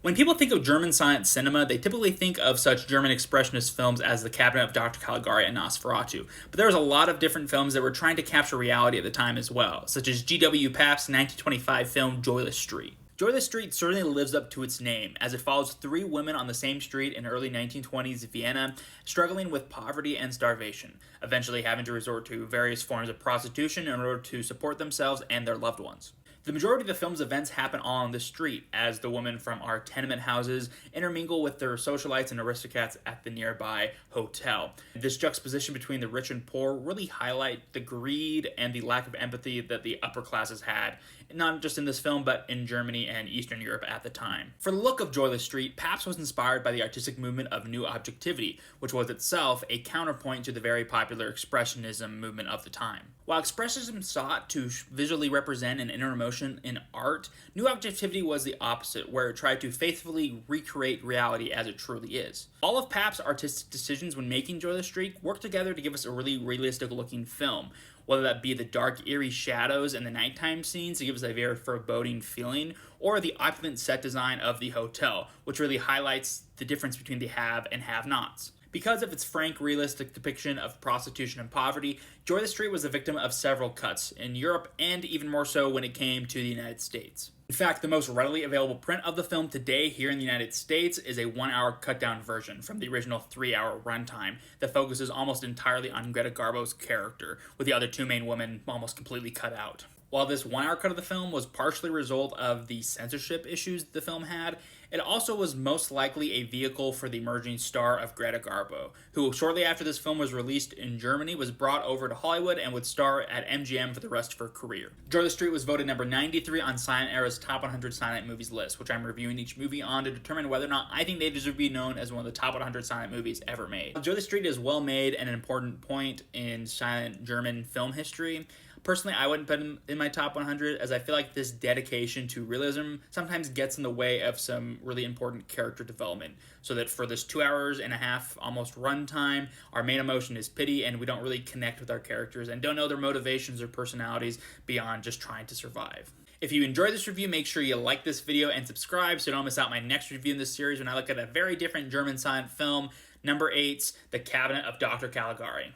When people think of German silent cinema, they typically think of such German expressionist films as The Cabinet of Dr. Caligari and Nosferatu. But there was a lot of different films that were trying to capture reality at the time as well, such as G.W. Pabst's 1925 film Joyless Street. Joyless Street certainly lives up to its name, as it follows three women on the same street in early 1920s Vienna, struggling with poverty and starvation, eventually having to resort to various forms of prostitution in order to support themselves and their loved ones. The majority of the film's events happen on the street, as the women from our tenement houses intermingle with their socialites and aristocrats at the nearby hotel. This juxtaposition between the rich and poor really highlight the greed and the lack of empathy that the upper classes had, not just in this film, but in Germany and Eastern Europe at the time. For the look of Joyless Street, Pabst was inspired by the artistic movement of New Objectivity, which was itself a counterpoint to the very popular Expressionism movement of the time. While Expressionism sought to visually represent an inner emotion in art, New Objectivity was the opposite, where it tried to faithfully recreate reality as it truly is. All of Pabst's artistic decisions when making Joyless Street worked together to give us a really realistic looking film, whether that be the dark, eerie shadows and the nighttime scenes to give us a very foreboding feeling, or the opulent set design of the hotel, which really highlights the difference between the have and have-nots. Because of its frank, realistic depiction of prostitution and poverty, Joyless Street was the victim of several cuts in Europe and even more so when it came to the United States. In fact, the most readily available print of the film today here in the United States is a 1-hour cut-down version from the original 3-hour runtime that focuses almost entirely on Greta Garbo's character, with the other two main women almost completely cut out. While this 1-hour cut of the film was partially a result of the censorship issues the film had, it also was most likely a vehicle for the emerging star of Greta Garbo, who shortly after this film was released in Germany was brought over to Hollywood and would star at MGM for the rest of her career. Joyless Street was voted number 93 on Silent Era's Top 100 Silent Movies list, which I'm reviewing each movie on to determine whether or not I think they deserve to be known as one of the top 100 silent movies ever made. Joyless Street is well made and an important point in silent German film history. Personally, I wouldn't put him in my top 100, as I feel like this dedication to realism sometimes gets in the way of some really important character development. So that for this 2 hours and a half almost runtime, our main emotion is pity, and we don't really connect with our characters and don't know their motivations or personalities beyond just trying to survive. If you enjoyed this review, make sure you like this video and subscribe so you don't miss out my next review in this series when I look at a very different German silent film, number 8's The Cabinet of Dr. Caligari.